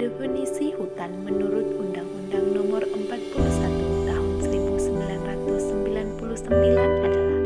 Definisi hutan menurut Undang-Undang Nomor 41 Tahun 1999 adalah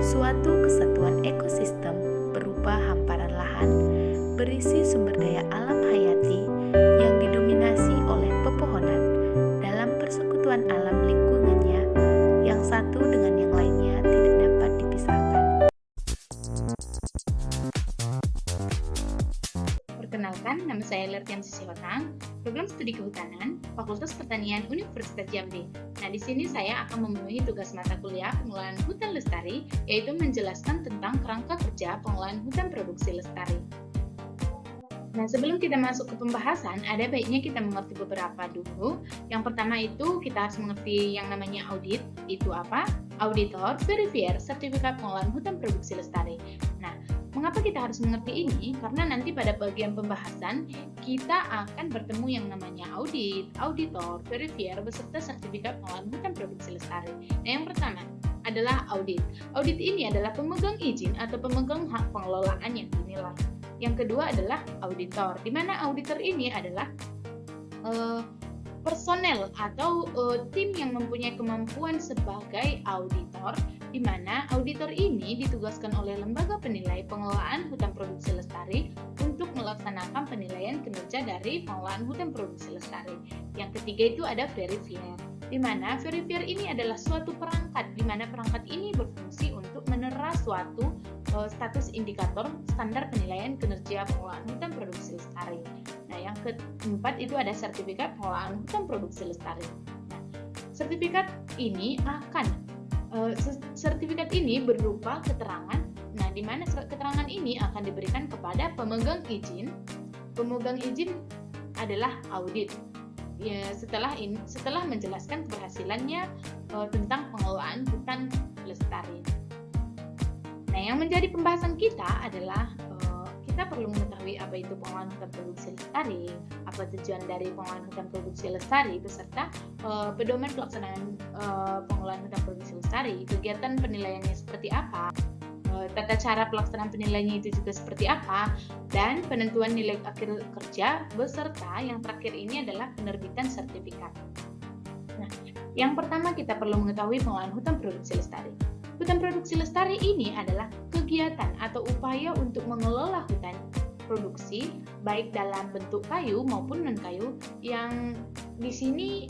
suatu kesatuan ekosistem berupa hamparan lahan berisi sumber daya alam hayati yang didominasi oleh pepohonan dalam persekutuan alam lingkungannya yang satu dengan yang lainnya tidak dapat dipisahkan. Perkenalkan, nama saya Lertian Sisihotang, Program Studi Kehutanan, Fakultas Pertanian Universitas Jambi. Nah, di sini saya akan memenuhi tugas mata kuliah pengelolaan hutan lestari, yaitu menjelaskan tentang kerangka kerja pengelolaan hutan produksi lestari. Nah, sebelum kita masuk ke pembahasan, ada baiknya kita mengerti beberapa dulu. Yang pertama itu kita harus mengerti yang namanya audit. Itu apa? Auditor, verifier, sertifikat pengelolaan hutan produksi lestari. Nah, mengapa kita harus mengerti ini? Karena nanti pada bagian pembahasan kita akan bertemu yang namanya audit, auditor, verifier, beserta sertifikat pengelolaan hutan produksi lestari. Nah, yang pertama adalah audit. Audit ini adalah pemegang izin atau pemegang hak pengelolaan yang dinilai. Yang kedua adalah auditor, di mana auditor ini adalah personel atau tim yang mempunyai kemampuan sebagai auditor, di mana auditor ini ditugaskan oleh lembaga penilai pengelolaan hutan produksi lestari untuk melaksanakan penilaian kinerja dari pengelolaan hutan produksi lestari. Yang ketiga itu ada verifier, di mana verifier ini adalah suatu perangkat, di mana perangkat ini berfungsi untuk menerah suatu status indikator standar penilaian kinerja pengelolaan hutan produksi lestari. Nah, yang keempat itu ada sertifikat pengelolaan hutan produksi lestari. Nah, sertifikat ini berupa keterangan. Nah, di mana keterangan ini akan diberikan kepada pemegang izin. Pemegang izin adalah audit. Ya, setelah menjelaskan keberhasilannya tentang pengelolaan hutan lestari. Nah, yang menjadi pembahasan kita adalah kita perlu mengetahui apa itu pengelolaan hutan produksi lestari, apa tujuan dari pengelolaan hutan produksi lestari, beserta pedoman pelaksanaan pengelolaan hutan produksi lestari, kegiatan penilaiannya seperti apa, tata cara pelaksanaan penilaiannya itu juga seperti apa, dan penentuan nilai akhir kerja, beserta yang terakhir ini adalah penerbitan sertifikat. Nah, yang pertama kita perlu mengetahui pengelolaan hutan produksi lestari. Hutan produksi lestari ini adalah kegiatan atau upaya untuk mengelola hutan produksi baik dalam bentuk kayu maupun non-kayu yang di sini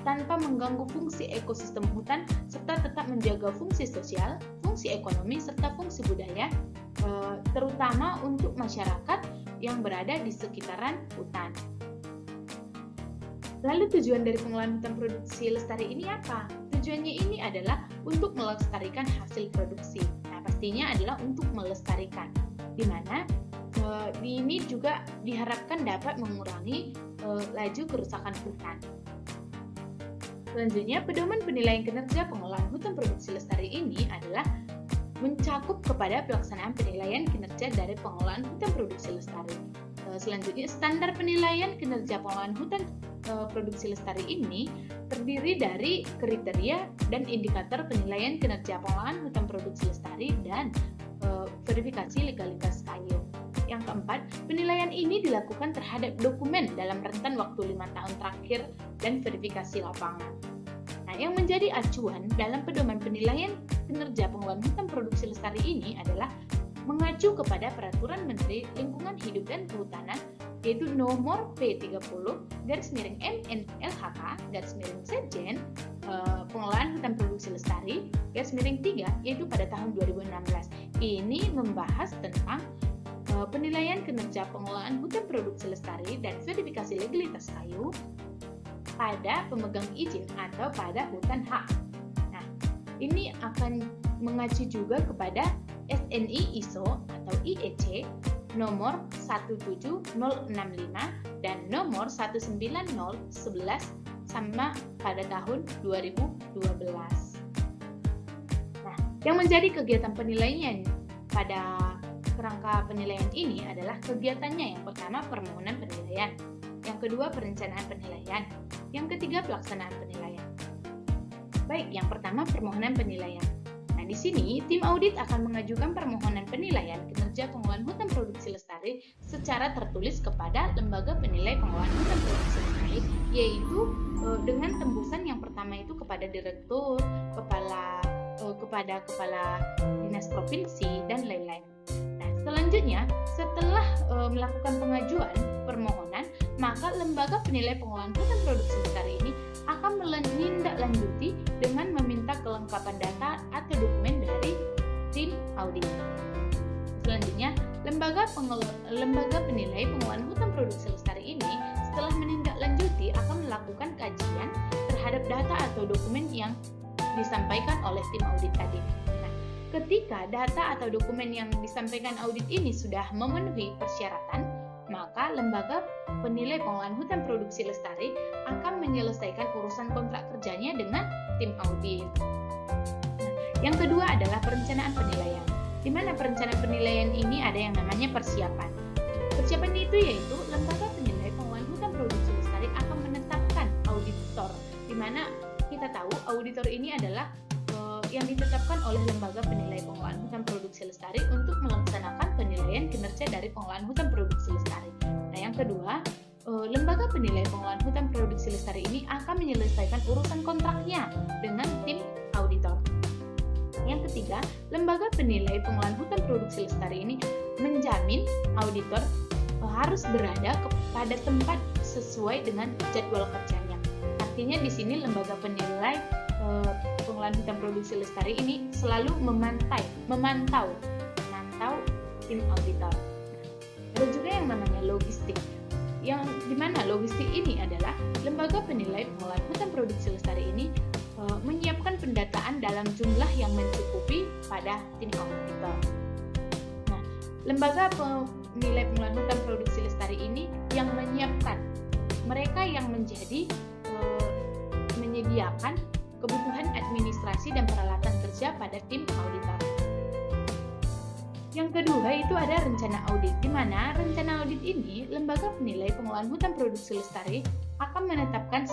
tanpa mengganggu fungsi ekosistem hutan serta tetap menjaga fungsi sosial, fungsi ekonomi serta fungsi budaya terutama untuk masyarakat yang berada di sekitaran hutan. Lalu tujuan dari pengelolaan hutan produksi lestari ini apa? Tujuannya ini adalah untuk melestarikan hasil produksi. Nah, pastinya adalah untuk melestarikan, di mana ini juga diharapkan dapat mengurangi laju kerusakan hutan. Selanjutnya, pedoman penilaian kinerja pengelolaan hutan produksi lestari ini adalah mencakup kepada pelaksanaan penilaian kinerja dari pengelolaan hutan produksi lestari. Selanjutnya, standar penilaian kinerja pengelolaan hutan produksi lestari ini terdiri dari kriteria dan indikator penilaian kinerja pengelolaan hutan produksi lestari dan verifikasi legalitas kayu. Yang keempat, penilaian ini dilakukan terhadap dokumen dalam rentan waktu 5 tahun terakhir dan verifikasi lapangan. Nah, yang menjadi acuan dalam pedoman penilaian kinerja pengelolaan hutan produksi lestari ini adalah mengacu kepada Peraturan Menteri Lingkungan Hidup dan Kehutanan yaitu nomor P30/MNLHK/Sekjen pengelolaan hutan produksi lestari /3 yaitu pada tahun 2016. Ini membahas tentang penilaian kinerja pengelolaan hutan produksi lestari dan verifikasi legalitas kayu pada pemegang izin atau pada hutan hak. Nah, ini akan mengacu juga kepada SNI ISO atau IEC nomor 17065 dan nomor 190111 sama pada tahun 2012. Nah, yang menjadi kegiatan penilaian pada kerangka penilaian ini adalah kegiatannya. Yang pertama, permohonan penilaian. Yang kedua, perencanaan penilaian. Yang ketiga, pelaksanaan penilaian. Baik, yang pertama permohonan penilaian. Nah, di sini tim audit akan mengajukan permohonan penilaian kinerja pengelolaan hutan produksi lestari secara tertulis kepada Lembaga Penilai Pengelolaan Hutan yaitu dengan tembusan yang pertama itu kepada direktur, kepada kepala dinas provinsi dan lain-lain. Nah, selanjutnya setelah melakukan pengajuan permohonan, maka lembaga penilai pengelolaan hutan produksi lestari ini akan menindaklanjuti dengan meminta kelengkapan data atau dokumen dari tim audit. Selanjutnya, lembaga penilai pengelolaan hutan produksi lestari ini setelah menindaklanjuti akan melakukan kajian terhadap data atau dokumen yang disampaikan oleh tim audit tadi. Nah, ketika data atau dokumen yang disampaikan audit ini sudah memenuhi persyaratan, maka lembaga penilai pengelolaan hutan produksi lestari akan menyelesaikan urusan kontrak kerjanya dengan tim audit. Nah, yang kedua adalah perencanaan penilaian. Di mana perencanaan penilaian ini ada yang namanya persiapan. Persiapan itu yaitu lembaga penilai pengelolaan hutan produksi lestari akan menetapkan auditor, di mana kita tahu auditor ini adalah yang ditetapkan oleh lembaga penilai pengelolaan hutan produksi lestari untuk melaksanakan penilaian kinerja dari pengelolaan hutan produksi lestari. Nah, yang kedua, lembaga penilai pengelolaan hutan produksi lestari ini akan menyelesaikan urusan kontraknya dengan tim auditor. Yang ketiga, lembaga penilai pengelolaan hutan produksi lestari ini menjamin auditor harus berada pada tempat sesuai dengan jadwal kerjanya. Artinya di sini lembaga penilai pengelolaan hutan produksi lestari ini selalu memantau tim auditor. Ada juga yang namanya logistik. Yang dimana logistik ini adalah lembaga penilai pengelolaan hutan produksi lestari ini menyiapkan pendataan dalam jumlah yang mencukupi pada tim auditor. Nah, lembaga penilai pengelolaan hutan produksi lestari ini yang menyiapkan, mereka yang menyediakan kebutuhan administrasi dan peralatan kerja pada tim auditor. Yang kedua itu ada rencana audit, di mana rencana audit ini lembaga penilai pengelolaan hutan produksi lestari akan menetapkan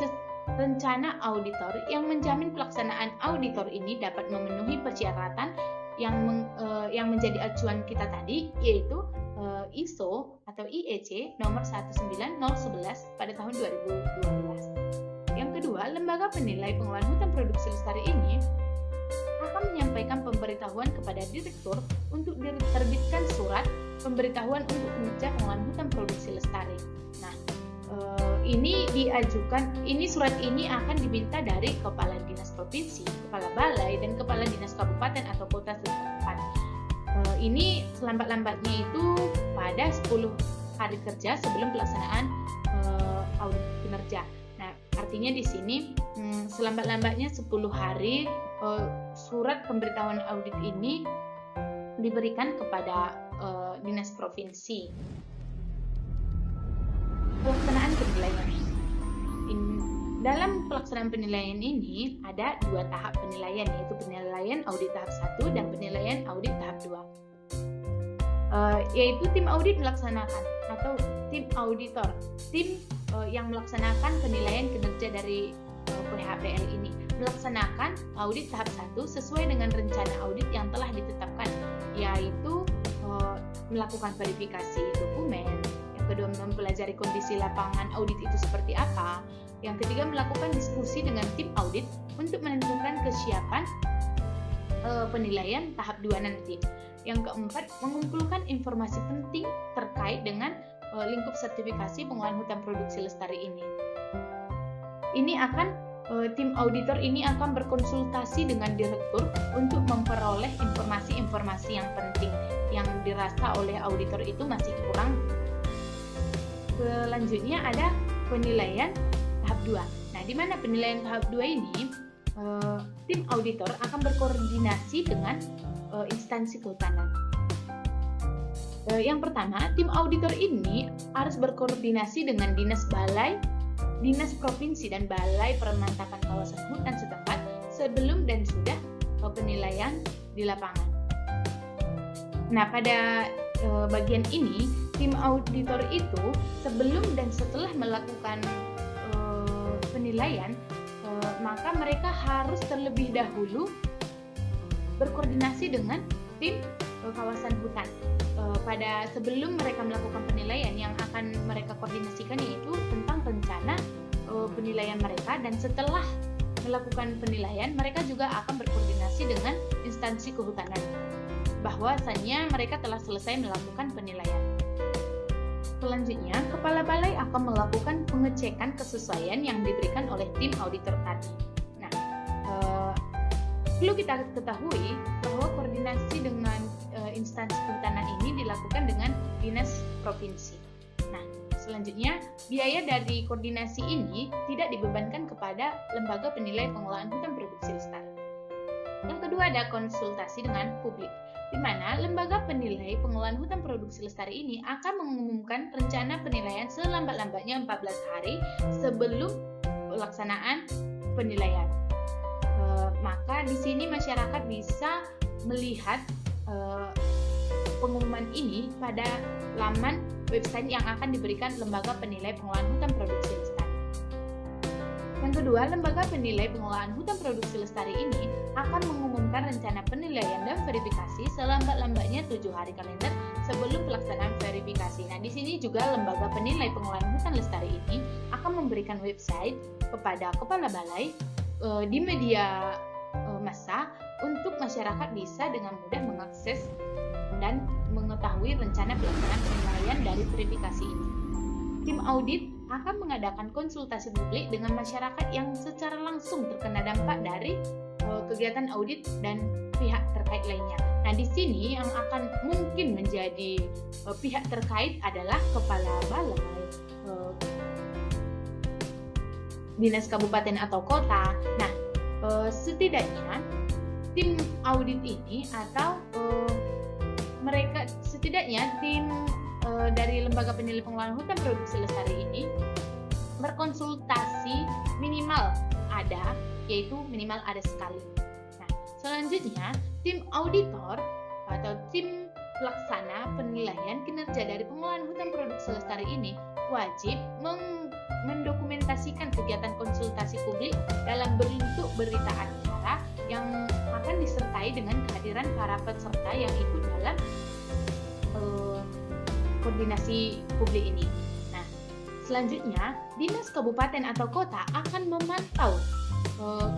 rencana auditor yang menjamin pelaksanaan auditor ini dapat memenuhi persyaratan yang menjadi acuan kita tadi, yaitu ISO atau IEC nomor 19011 pada tahun 2012. Yang kedua, lembaga penilai pengelolaan hutan produksi lestari ini akan menyampaikan pemberitahuan kepada direktur untuk diterbitkan surat pemberitahuan untuk kinerja pengelolaan hutan produksi lestari. Nah, surat ini akan diminta dari kepala dinas provinsi, kepala balai, dan kepala dinas kabupaten atau kota setempat. Ini selambat-lambatnya itu pada 10 hari kerja sebelum pelaksanaan audit kinerja. Nah, artinya di sini selambat-lambatnya 10 hari surat pemberitahuan audit ini diberikan kepada dinas provinsi. Pelaksanaan penilaian. Dalam pelaksanaan penilaian ini ada 2 tahap penilaian, yaitu penilaian audit tahap 1 dan penilaian audit tahap 2. Yaitu tim audit melaksanakan atau tim auditor, tim yang melaksanakan penilaian kinerja dari PHPL ini melaksanakan audit tahap 1 sesuai dengan rencana audit yang telah ditetapkan, yaitu melakukan verifikasi dokumen. Yang kedua, mempelajari kondisi lapangan audit itu seperti apa. Yang ketiga, melakukan diskusi dengan tim audit untuk menentukan kesiapan penilaian tahap 2 nanti. Yang keempat, mengumpulkan informasi penting terkait dengan lingkup sertifikasi pengelolaan hutan produksi lestari ini. Tim auditor ini akan berkonsultasi dengan direktur untuk memperoleh informasi-informasi yang penting yang dirasa oleh auditor itu masih kurang. Selanjutnya ada penilaian tahap 2. Nah, di mana penilaian tahap 2 ini tim auditor akan berkoordinasi dengan instansi kehutanan. Yang pertama, tim auditor ini harus berkoordinasi dengan dinas balai, dinas provinsi, dan balai pemantapan kawasan hutan setempat sebelum dan sudah penilaian di lapangan. Nah, pada bagian ini, tim auditor itu sebelum dan setelah melakukan penilaian, maka mereka harus terlebih dahulu berkoordinasi dengan tim kawasan hutan. Pada sebelum mereka melakukan penilaian, yang akan mereka koordinasikan yaitu tentang rencana penilaian mereka, dan setelah melakukan penilaian mereka juga akan berkoordinasi dengan instansi kehutanan bahwasannya mereka telah selesai melakukan penilaian. Selanjutnya, kepala balai akan melakukan pengecekan kesesuaian yang diberikan oleh tim auditor tadi. Nah, perlu kita ketahui bahwa koordinasi dengan instansi kehutanan ini dilakukan dengan dinas provinsi. Nah, selanjutnya, biaya dari koordinasi ini tidak dibebankan kepada lembaga penilai pengelolaan hutan produksi lestari. Yang kedua ada konsultasi dengan publik, di mana lembaga penilai pengelolaan hutan produksi lestari ini akan mengumumkan rencana penilaian selambat-lambatnya 14 hari sebelum pelaksanaan penilaian. Maka di sini masyarakat bisa melihat pengumuman ini pada laman website yang akan diberikan lembaga penilai pengelolaan hutan produksi lestari. Yang kedua, lembaga penilai pengelolaan hutan produksi lestari ini akan mengumumkan rencana penilaian dan verifikasi selambat-lambatnya 7 hari kalender sebelum pelaksanaan verifikasi. Nah, di sini juga lembaga penilai pengelolaan hutan lestari ini akan memberikan website kepada kepala balai di media massa untuk masyarakat bisa dengan mudah mengakses dan mengetahui rencana pelaksanaan penilaian dari verifikasi ini. Tim audit akan mengadakan konsultasi publik dengan masyarakat yang secara langsung terkena dampak dari kegiatan audit dan pihak terkait lainnya. Nah, di sini yang akan mungkin menjadi pihak terkait adalah kepala balai, dinas kabupaten atau kota. Nah, setidaknya tim audit ini atau mereka setidaknya tim dari lembaga penilai pengelolaan hutan produksi lestari ini berkonsultasi minimal ada sekali. Nah, selanjutnya tim auditor atau tim pelaksana penilaian kinerja dari pengelolaan hutan produksi lestari ini wajib mendokumentasikan kegiatan konsultasi publik dalam bentuk berita acara yang akan disertai dengan kehadiran para peserta yang ikut dalam koordinasi publik ini. Nah, selanjutnya dinas kabupaten atau kota akan memantau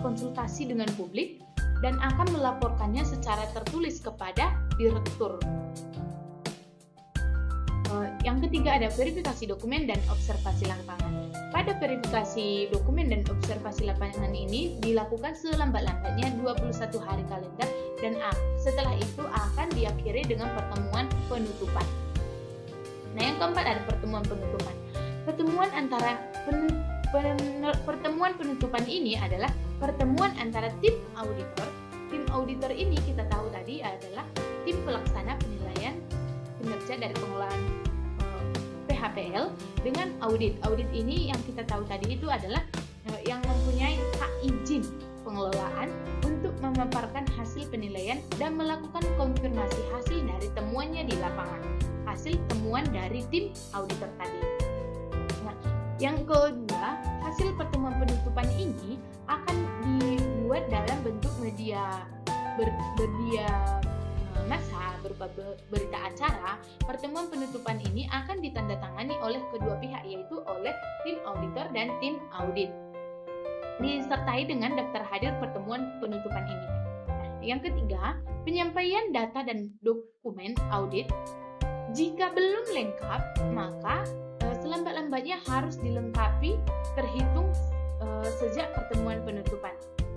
konsultasi dengan publik dan akan melaporkannya secara tertulis kepada direktur. Yang ketiga ada verifikasi dokumen dan observasi lapangan. Pada verifikasi dokumen dan observasi lapangan ini dilakukan selambat-lambatnya 21 hari kalender dan setelah itu akan diakhiri dengan pertemuan penutupan. Nah, yang keempat ada pertemuan penutupan. Pertemuan penutupan ini adalah pertemuan antara tim auditor. Tim auditor ini kita tahu tadi adalah tim pelaksana penilaian kinerja dari pengelolaan PHPL dengan audit. Audit ini yang kita tahu tadi itu adalah yang mempunyai hak izin pengelolaan untuk memaparkan hasil penilaian dan melakukan konfirmasi hasil dari temuannya di lapangan. Hasil temuan dari tim auditor tadi. Nah, yang kedua, hasil pertemuan penutupan ini akan dibuat dalam bentuk media massa berupa berita acara. Pertemuan penutupan ini akan ditandatangani oleh kedua pihak, yaitu oleh tim auditor dan tim audit, disertai dengan daftar hadir pertemuan penutupan ini. Nah, yang ketiga, penyampaian data dan dokumen audit. Jika belum lengkap, maka selambat-lambatnya harus dilengkapi terhitung sejak pertemuan penutupan.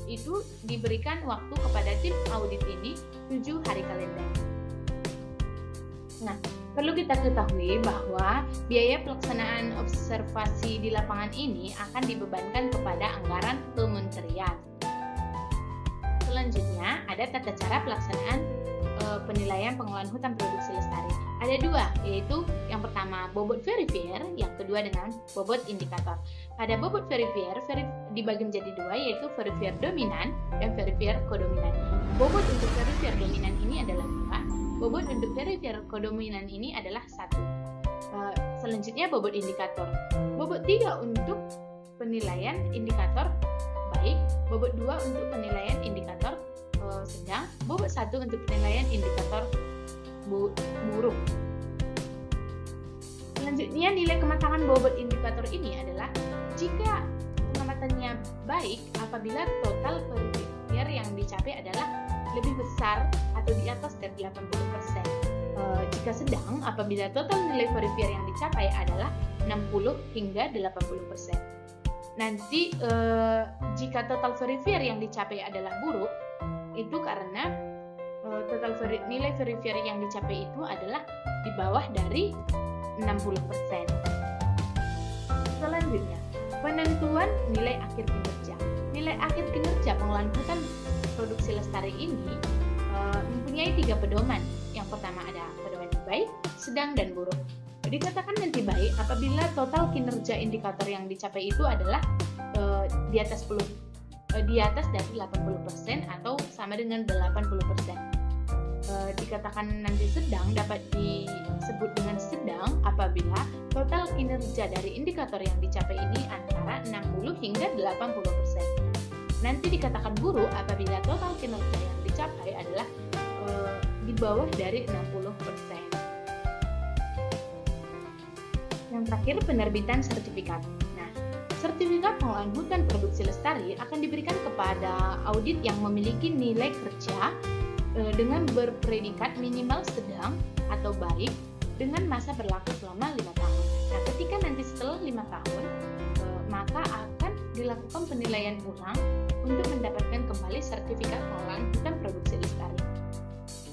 Itu diberikan waktu kepada tim audit ini 7 hari kalender. Nah, perlu kita ketahui bahwa biaya pelaksanaan observasi di lapangan ini akan dibebankan kepada anggaran kementerian. Selanjutnya, ada tata cara pelaksanaan penilaian pengelolaan hutan produksi lestari. Ada dua, yaitu yang pertama bobot verifier, yang kedua dengan bobot indikator. Pada bobot verifier dibagi menjadi dua, yaitu verifier dominan dan verifier kodominan. Bobot untuk verifier dominan ini adalah 2, bobot untuk verifier kodominan ini adalah 1. Selanjutnya bobot indikator. Bobot 3 untuk penilaian indikator baik, bobot 2 untuk penilaian indikator sedang, bobot 1 untuk penilaian indikator buruk. Selanjutnya, nilai kematangan bobot indikator ini adalah jika baik apabila total verifier yang dicapai adalah lebih besar atau di atas dari 80%. Jika sedang apabila total nilai verifier yang dicapai adalah 60 hingga 80%. Nanti jika total verifier yang dicapai adalah buruk, itu karena nilai verifier yang dicapai itu adalah di bawah dari 60%. Selanjutnya, penentuan nilai akhir kinerja. Nilai akhir kinerja pengelolaan hutan produksi lestari ini mempunyai 3 pedoman. Yang pertama ada pedoman baik, sedang, dan buruk. Dikatakan nanti baik apabila total kinerja indikator yang dicapai itu adalah di atas dari 80% atau sama dengan 80%. Dikatakan nanti sedang dapat disebut dengan sedang apabila total kinerja dari indikator yang dicapai ini antara 60 hingga 80%. Nanti dikatakan buruk apabila total kinerja yang dicapai adalah di bawah dari 60%. Yang terakhir, penerbitan sertifikat. Nah, sertifikat pengelolaan hutan produksi lestari akan diberikan kepada audit yang memiliki nilai kerja dengan berpredikat minimal sedang atau baik dengan masa berlaku selama 5 tahun. Nah, ketika nanti setelah 5 tahun, maka akan dilakukan penilaian ulang untuk mendapatkan kembali sertifikat pengelolaan hutan produksi lestari.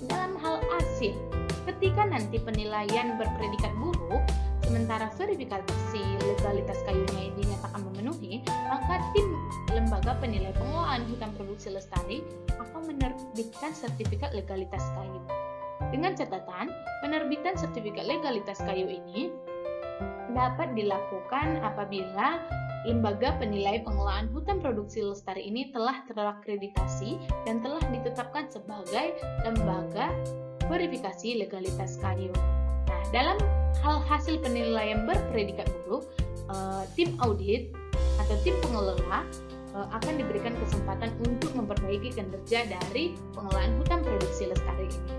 Dalam hal hasil, ketika nanti penilaian berpredikat buruk, sementara verifikasi legalitas kayunya dinyatakan memenuhi, maka tim lembaga penilai pengelolaan hutan produksi lestari akan menerbitkan sertifikat legalitas kayu. Dengan catatan, penerbitan sertifikat legalitas kayu ini dapat dilakukan apabila lembaga penilai pengelolaan hutan produksi lestari ini telah terakreditasi dan telah ditetapkan sebagai lembaga verifikasi legalitas kayu. Nah, dalam hal hasil penilaian berpredikat buruk, tim audit atau tim pengelola akan diberikan kesempatan untuk memperbaiki kinerja dari pengelolaan hutan produksi lestari ini.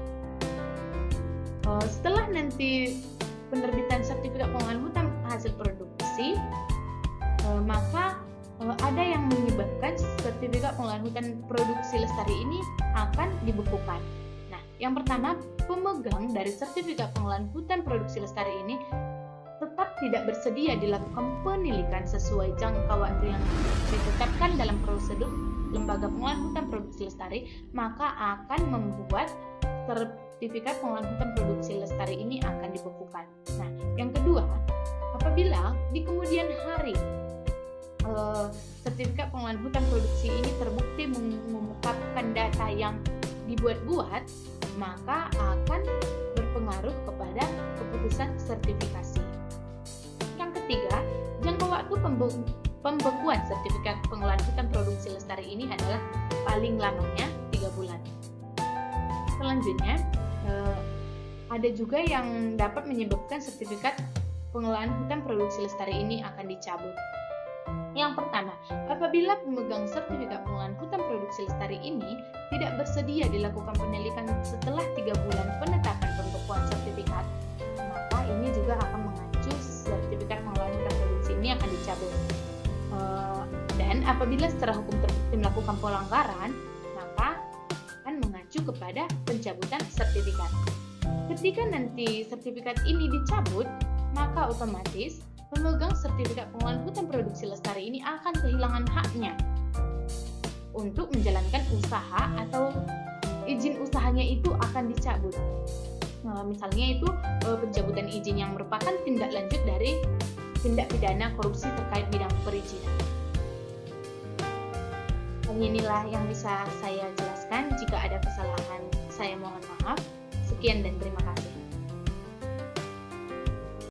Setelah nanti penerbitan sertifikat pengelolaan hutan hasil produksi, maka ada yang menyebabkan sertifikat pengelolaan hutan produksi lestari ini akan dibekukan. Nah, yang pertama, pemegang dari sertifikat pengelolaan hutan produksi lestari ini tetap tidak bersedia dilakukan penilikan sesuai jangka waktu yang ditetapkan dalam prosedur lembaga pengelolaan hutan produksi lestari, maka akan membuat sertifikat pengelolaan hutan produksi lestari ini akan dibekukan. Nah, yang kedua, apabila di kemudian hari sertifikat pengelolaan hutan produksi ini terbukti mengungkapkan data yang dibuat-buat, maka akan berpengaruh kepada keputusan sertifikasi. Yang ketiga, jangka waktu pembekuan sertifikat pengelolaan hutan produksi lestari ini adalah paling lamanya 3 bulan. Selanjutnya, ada juga yang dapat menyebabkan sertifikat pengelolaan hutan produksi lestari ini akan dicabut. Yang pertama, apabila pemegang sertifikat pengelolaan hutan produksi lestari ini tidak bersedia dilakukan penelitian setelah 3 bulan penetapan pembekuan sertifikat, maka ini juga akan mengacu sertifikat pengelolaan hutan produksi ini akan dicabut. Dan apabila secara hukum terbukti melakukan pelanggaran, maka akan mengacu kepada pencabutan sertifikat. Ketika nanti sertifikat ini dicabut, maka otomatis pemegang sertifikat pengelolaan hutan produksi lestari ini akan kehilangan haknya untuk menjalankan usaha atau izin usahanya itu akan dicabut. Misalnya itu pencabutan izin yang merupakan tindak lanjut dari tindak pidana korupsi terkait bidang perizinan. Inilah yang bisa saya jelaskan. Jika ada kesalahan, saya mohon maaf. Sekian dan terima kasih.